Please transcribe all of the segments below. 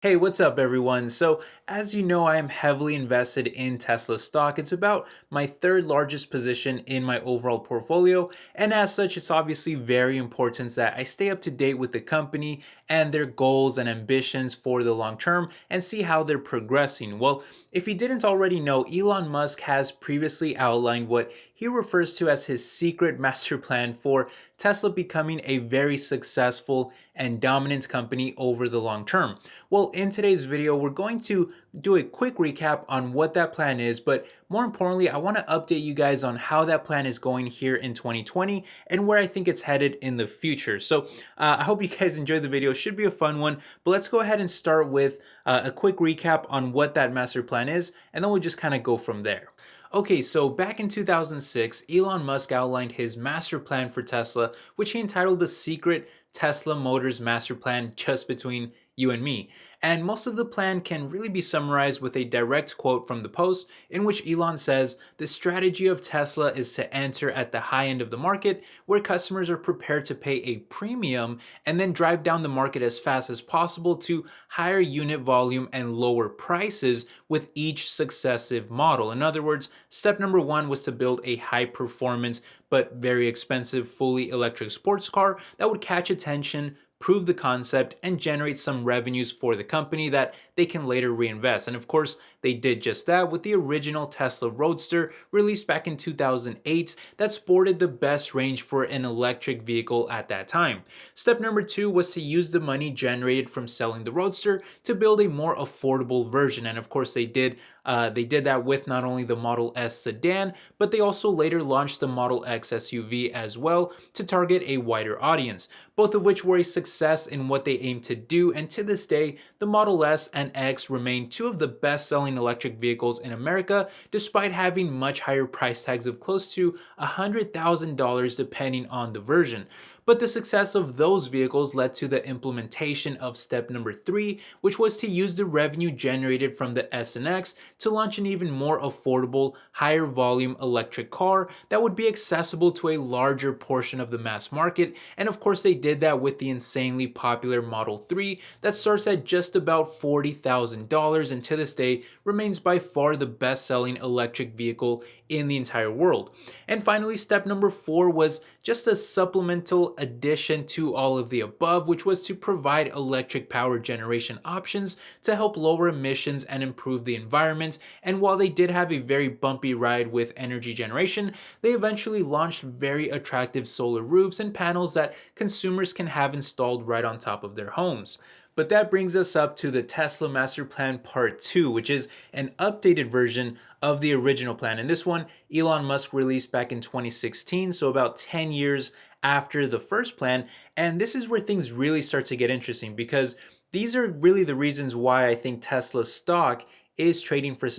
Hey, what's up, everyone? So, as you know, I am heavily invested in Tesla stock. It's about my third largest position in my overall portfolio. And as such, it's obviously very important that I stay up to date with the company and their goals and ambitions for the long term and see how they're progressing. Well, if you didn't already know, Elon Musk has previously outlined what he refers to as his secret master plan for Tesla becoming a very successful and dominant company over the long term. Well, in today's video, we're going to do a quick recap on what that plan is, but more importantly, I want to update you guys on how that plan is going here in 2020 and where I think it's headed in the future. So I hope you guys enjoyed the video. Should be a fun one, but let's go ahead and start with a quick recap on what that master plan is, and then we'll just kind of go from there. Okay, so back in 2006, Elon Musk outlined his master plan for Tesla, which he entitled the Secret Tesla Motors Master Plan, just between you and me. And most of the plan can really be summarized with a direct quote from the post in which Elon says, "The strategy of Tesla is to enter at the high end of the market where customers are prepared to pay a premium and then drive down the market as fast as possible to higher unit volume and lower prices with each successive model." In other words, step number one was to build a high performance but very expensive fully electric sports car that would catch attention, prove the concept, and generate some revenues for the company that they can later reinvest. And of course, they did just that with the original Tesla Roadster released back in 2008 that sported the best range for an electric vehicle at that time. Step number two was to use the money generated from selling the Roadster to build a more affordable version. And of course, they did that with not only the Model S sedan, but they also later launched the Model X SUV as well to target a wider audience, both of which were a success in what they aimed to do. And to this day, the Model S and X remain two of the best-selling electric vehicles in America, despite having much higher price tags of close to $100,000 depending on the version. But the success of those vehicles led to the implementation of step number three, which was to use the revenue generated from the S and X to launch an even more affordable, higher volume electric car that would be accessible to a larger portion of the mass market. And of course, they did that with the insanely popular Model 3 that starts at just about $40,000 and to this day remains by far the best selling electric vehicle in the entire world. And finally, step number four was just a supplemental addition to all of the above, which was to provide electric power generation options to help lower emissions and improve the environment. And while they did have a very bumpy ride with energy generation, they eventually launched very attractive solar roofs and panels that consumers can have installed right on top of their homes. But that brings us up to the Tesla Master Plan Part 2, which is an updated version of the original plan. And this one, Elon Musk released back in 2016, so about 10 years after the first plan. And this is where things really start to get interesting because these are really the reasons why I think Tesla stock is trading for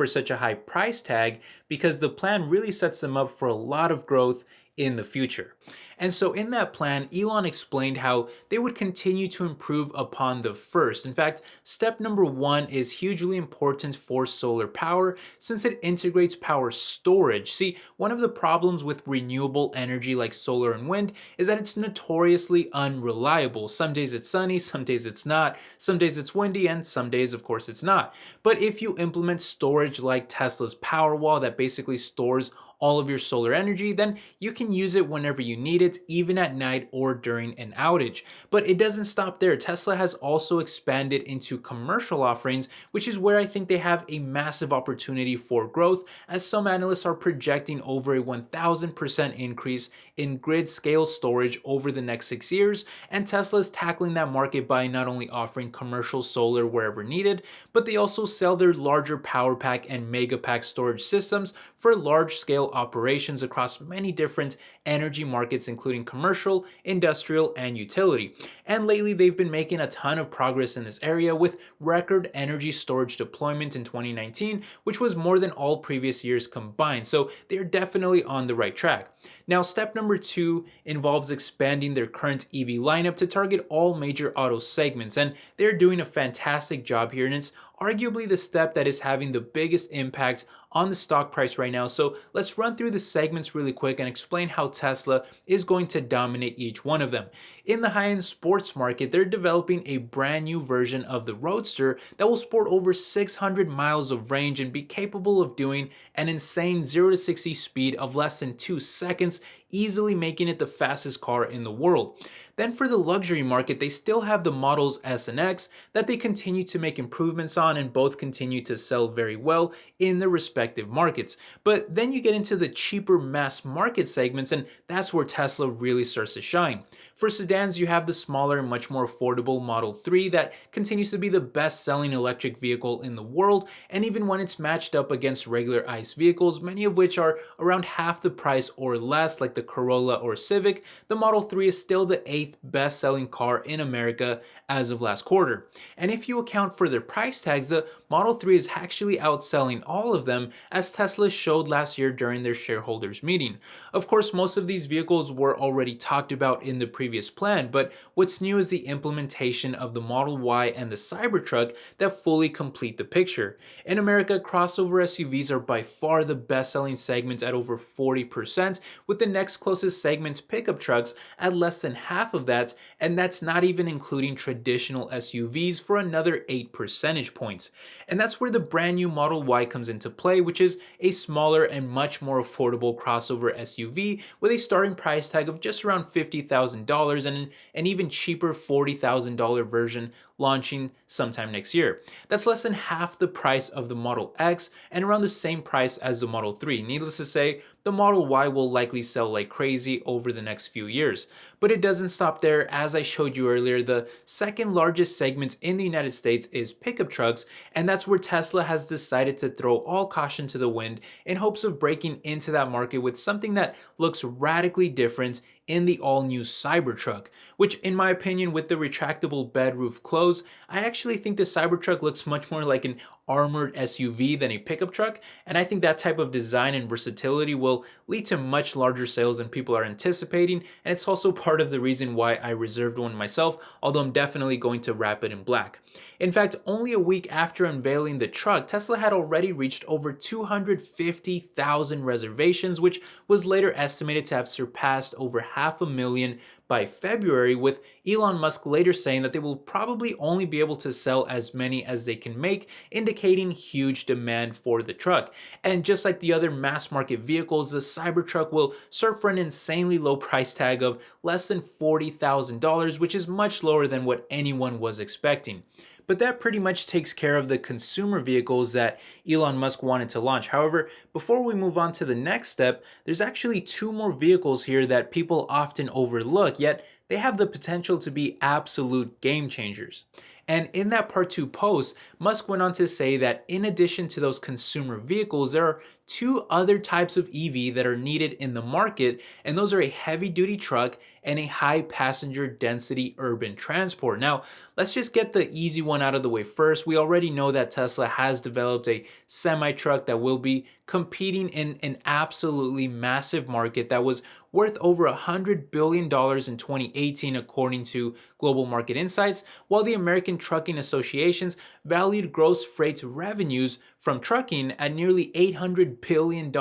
such a high price tag, because the plan really sets them up for a lot of growth in the future. And so in that plan, Elon explained how they would continue to improve upon the first. In fact, step number one is hugely important for solar power since it integrates power storage. See, one of the problems with renewable energy like solar and wind is that it's notoriously unreliable. Some days it's sunny, some days it's not, some days it's windy, and some days, of course, it's not. But if you implement storage like Tesla's Powerwall that basically stores all of your solar energy, then you can use it whenever you need it, even at night or during an outage. But it doesn't stop there. Tesla has also expanded into commercial offerings, which is where I think they have a massive opportunity for growth, as some analysts are projecting over a 1000% increase in grid scale storage over the next 6 years. And Tesla is tackling that market by not only offering commercial solar wherever needed, but they also sell their larger power pack and mega pack storage systems for large scale operations across many different energy markets, including commercial, industrial, and utility. And lately, they've been making a ton of progress in this area with record energy storage deployment in 2019, which was more than all previous years combined. So they're definitely on the right track. Now, step number two involves expanding their current EV lineup to target all major auto segments, and they're doing a fantastic job here, and it's arguably the step that is having the biggest impact on the stock price right now. So let's run through the segments really quick and explain how Tesla is going to dominate each one of them. In the high-end sports market, they're developing a brand new version of the Roadster that will sport over 600 miles of range and be capable of doing an insane 0 to 60 speed of less than 2 seconds, easily making it the fastest car in the world. Then for the luxury market, they still have the models S and X that they continue to make improvements on, and both continue to sell very well in their respective markets. But then you get into the cheaper mass market segments, and that's where Tesla really starts to shine. For sedans, you have the smaller and much more affordable Model 3 that continues to be the best selling electric vehicle in the world, and even when it's matched up against regular ICE vehicles, many of which are around half the price or less, like the Corolla or Civic, the Model 3 is still the 8th best selling car in America as of last quarter. And if you account for their price tags, the Model 3 is actually outselling all of them, as Tesla showed last year during their shareholders meeting. Of course, most of these vehicles were already talked about in the previous plan, but what's new is the implementation of the Model Y and the Cybertruck that fully complete the picture. In America, crossover SUVs are by far the best-selling segment at over 40%, with the next closest segment, pickup trucks, at less than half of that, and that's not even including traditional SUVs for another 8 percentage points. And that's where the brand new Model Y comes into play, which is a smaller and much more affordable crossover SUV with a starting price tag of just around $50,000 and an even cheaper $40,000 version launching sometime next year. That's less than half the price of the Model X and around the same price as the Model 3. Needless to say, the Model Y will likely sell like crazy over the next few years. But it doesn't stop there. As I showed you earlier, the second largest segment in the United States is pickup trucks, and that's where Tesla has decided to throw all caution to the wind in hopes of breaking into that market with something that looks radically different in the all-new Cybertruck, which in my opinion, with the retractable bed roof close, I actually think the Cybertruck looks much more like an armored SUV than a pickup truck, and I think that type of design and versatility will lead to much larger sales than people are anticipating, and it's also part of the reason why I reserved one myself, although I'm definitely going to wrap it in black. In fact, only a week after unveiling the truck, Tesla had already reached over 250,000 reservations, which was later estimated to have surpassed over 500,000 by February, with Elon Musk later saying that they will probably only be able to sell as many as they can make, indicating huge demand for the truck. And just like the other mass market vehicles, the Cybertruck will start for an insanely low price tag of less than $40,000, which is much lower than what anyone was expecting. But that pretty much takes care of the consumer vehicles that Elon Musk wanted to launch. However, before we move on to the next step, there's actually two more vehicles here that people often overlook, yet they have the potential to be absolute game changers. And in that part 2 post, Musk went on to say that in addition to those consumer vehicles, there are two other types of EV that are needed in the market, and those are a heavy-duty truck and a high passenger density urban transport. Now, let's just get the easy one out of the way first. We already know that Tesla has developed a semi-truck that will be competing in an absolutely massive market that was worth over $100 billion in 2018 according to Global Market Insights, while the American Trucking Associations valued gross freight revenues from trucking at nearly $800 billion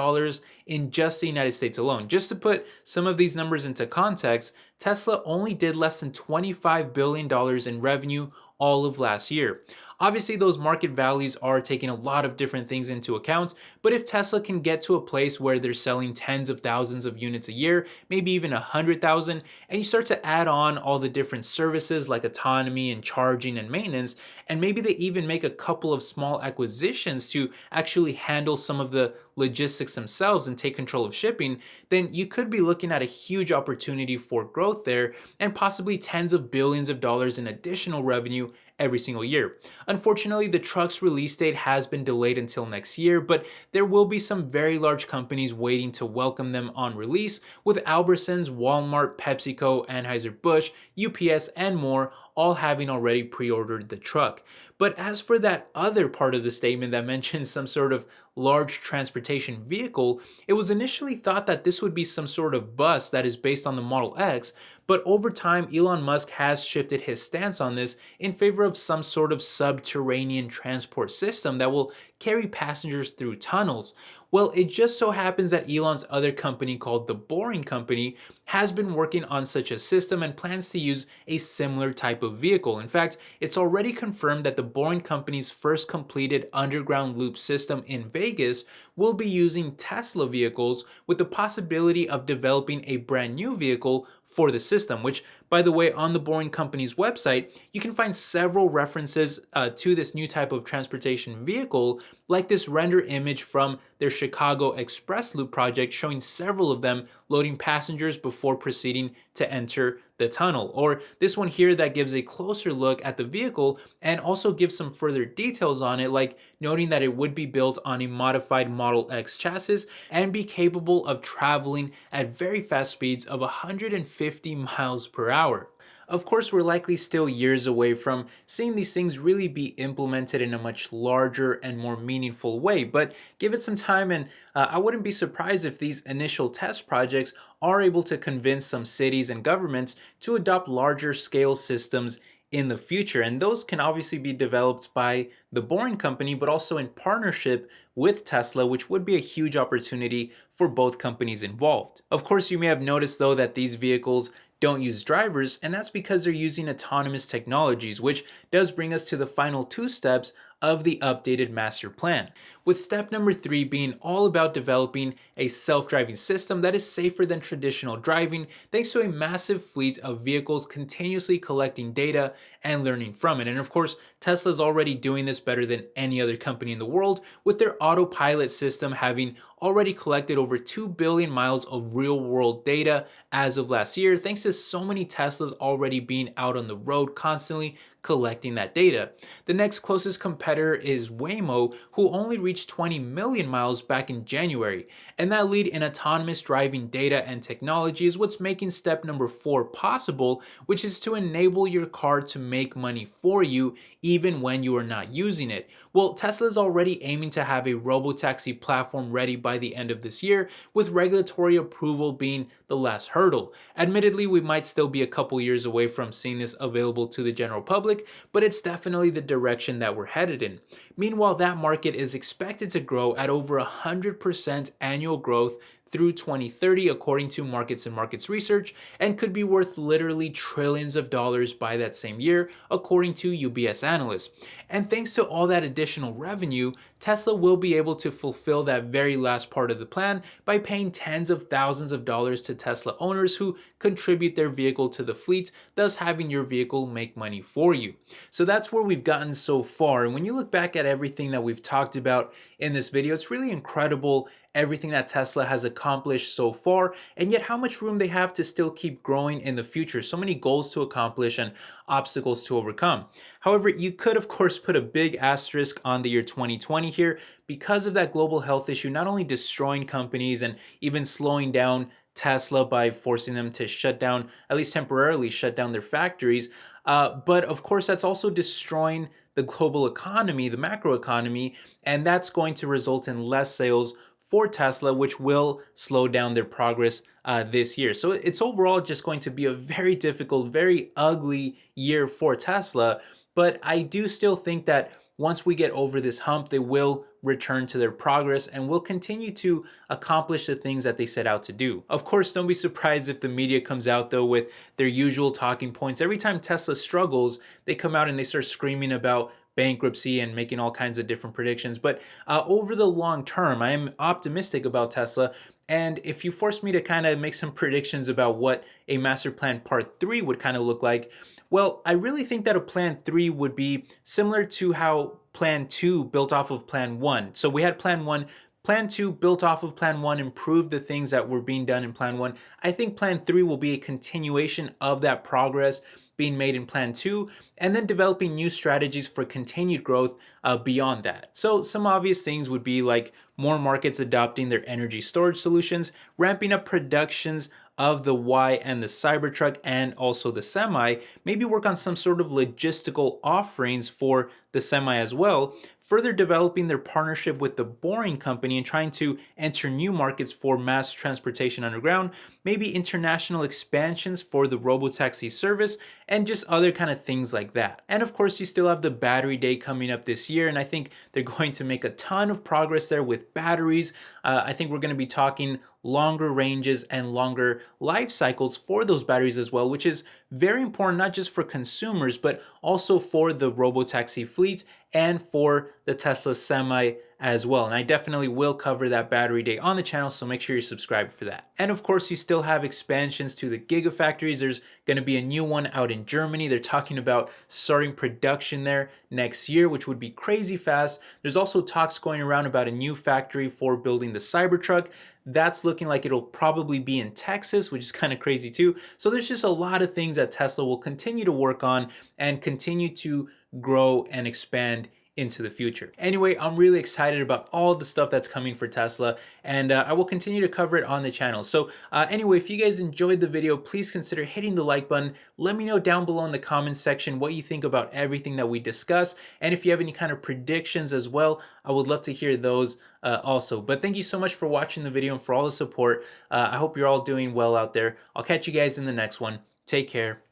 in just the United States alone. Just to put some of these numbers into context, Tesla only did less than $25 billion in revenue all of last year. Obviously, those market values are taking a lot of different things into account, but if Tesla can get to a place where they're selling tens of thousands of units a year, maybe even 100,000, and you start to add on all the different services like autonomy and charging and maintenance, and maybe they even make a couple of small acquisitions to actually handle some of the logistics themselves and take control of shipping, then you could be looking at a huge opportunity for growth there and possibly tens of billions of dollars in additional revenue every single year. Unfortunately, the truck's release date has been delayed until next year, but there will be some very large companies waiting to welcome them on release, with Albertsons, Walmart, PepsiCo, Anheuser-Busch, UPS, and more all having already pre-ordered the truck. But as for that other part of the statement that mentions some sort of large transportation vehicle, it was initially thought that this would be some sort of bus that is based on the Model X, but over time, Elon Musk has shifted his stance on this in favor of some sort of subterranean transport system that will carry passengers through tunnels. Well, it just so happens that Elon's other company, called the Boring Company, has been working on such a system and plans to use a similar type of vehicle. In fact, it's already confirmed that the Boring Company's first completed underground loop system in Vegas will be using Tesla vehicles, with the possibility of developing a brand new vehicle for the system, which, by the way, on the Boring Company's website, you can find several references to this new type of transportation vehicle, like this render image from their Chicago Express Loop project showing several of them loading passengers before proceeding to enter the tunnel. Or this one here that gives a closer look at the vehicle and also gives some further details on it, like noting that it would be built on a modified Model X chassis and be capable of traveling at very fast speeds of 150 miles per hour. Of course, we're likely still years away from seeing these things really be implemented in a much larger and more meaningful way, but give it some time and I wouldn't be surprised if these initial test projects are able to convince some cities and governments to adopt larger scale systems in the future. And those can obviously be developed by the Boring Company, but also in partnership with Tesla, which would be a huge opportunity for both companies involved. Of course, you may have noticed though that these vehicles don't use drivers, and that's because they're using autonomous technologies, which does bring us to the final two steps of the updated master plan. With step number 3 being all about developing a self-driving system that is safer than traditional driving, thanks to a massive fleet of vehicles continuously collecting data and learning from it. And of course, Tesla's already doing this better than any other company in the world, with their autopilot system having already collected over 2 billion miles of real-world data as of last year, thanks to so many Teslas already being out on the road constantly collecting that data. The next closest competitor is Waymo, who only reached 20 million miles back in January. And that lead in autonomous driving data and technology is what's making step number 4 possible, which is to enable your car to make money for you even when you are not using it. Well, Tesla is already aiming to have a robotaxi platform ready by the end of this year, with regulatory approval being the last hurdle. Admittedly, we might still be a couple years away from seeing this available to the general public, but it's definitely the direction that we're headed in. Meanwhile, that market is expected to grow at over 100% annual growth through 2030, according to Markets and Markets Research, and could be worth literally trillions of dollars by that same year, according to UBS analysts. And thanks to all that additional revenue, Tesla will be able to fulfill that very last part of the plan by paying tens of thousands of dollars to Tesla owners who contribute their vehicle to the fleet, thus having your vehicle make money for you. So that's where we've gotten so far. And when you look back at everything that we've talked about in this video, it's really incredible everything that Tesla has accomplished so far, and yet how much room they have to still keep growing in the future. So many goals to accomplish and obstacles to overcome. However, you could of course put a big asterisk on the year 2020 here because of that global health issue, not only destroying companies and even slowing down Tesla by forcing them to shut down, at least temporarily shut down their factories, but of course that's also destroying the global economy, the macro economy, and that's going to result in less sales for Tesla, which will slow down their progress this year. So it's overall just going to be a very difficult, very ugly year for Tesla. But I do still think that once we get over this hump, they will return to their progress and will continue to accomplish the things that they set out to do. Of course, don't be surprised if the media comes out though with their usual talking points. Every time Tesla struggles, they come out and they start screaming about bankruptcy and making all kinds of different predictions. But over the long term, I am optimistic about Tesla. And if you force me to kind of make some predictions about what a master plan part 3 would kind of look like, well, I really think that a plan 3 would be similar to how plan 2 built off of plan 1. So we had plan 1. Plan 2 built off of plan 1, improved the things that were being done in plan 1. I think plan 3 will be a continuation of that progress being made in plan 2, and then developing new strategies for continued growth beyond that. So some obvious things would be like more markets adopting their energy storage solutions, ramping up productions of the Y and the Cybertruck and also the Semi, maybe work on some sort of logistical offerings for the Semi as well, further developing their partnership with the Boring Company and trying to enter new markets for mass transportation underground, maybe international expansions for the robotaxi service, and just other kind of things like that. And of course, you still have the battery day coming up this year, and I think they're going to make a ton of progress there with batteries. I think we're going to be talking longer ranges and longer life cycles for those batteries as well, which is very important, not just for consumers, but also for the robotaxi fleet and for the Tesla Semi as well. And I definitely will cover that battery day on the channel, so make sure you're subscribed for that. And of course, you still have expansions to the Gigafactories. There's going to be a new one out in Germany. They're talking about starting production there next year, which would be crazy fast. There's also talks going around about a new factory for building the Cybertruck. That's looking like it'll probably be in Texas, which is kind of crazy too. So there's just a lot of things that Tesla will continue to work on and continue to grow and expand into the future. Anyway, I'm really excited about all the stuff that's coming for Tesla, and I will continue to cover it on the channel. So anyway, if you guys enjoyed the video, please consider hitting the like button. Let me know down below in the comments section what you think about everything that we discussed, and if you have any kind of predictions as well, I would love to hear those also. But thank you so much for watching the video and for all the support. I hope you're all doing well out there. I'll catch you guys in the next one. Take care.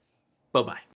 Bye-bye.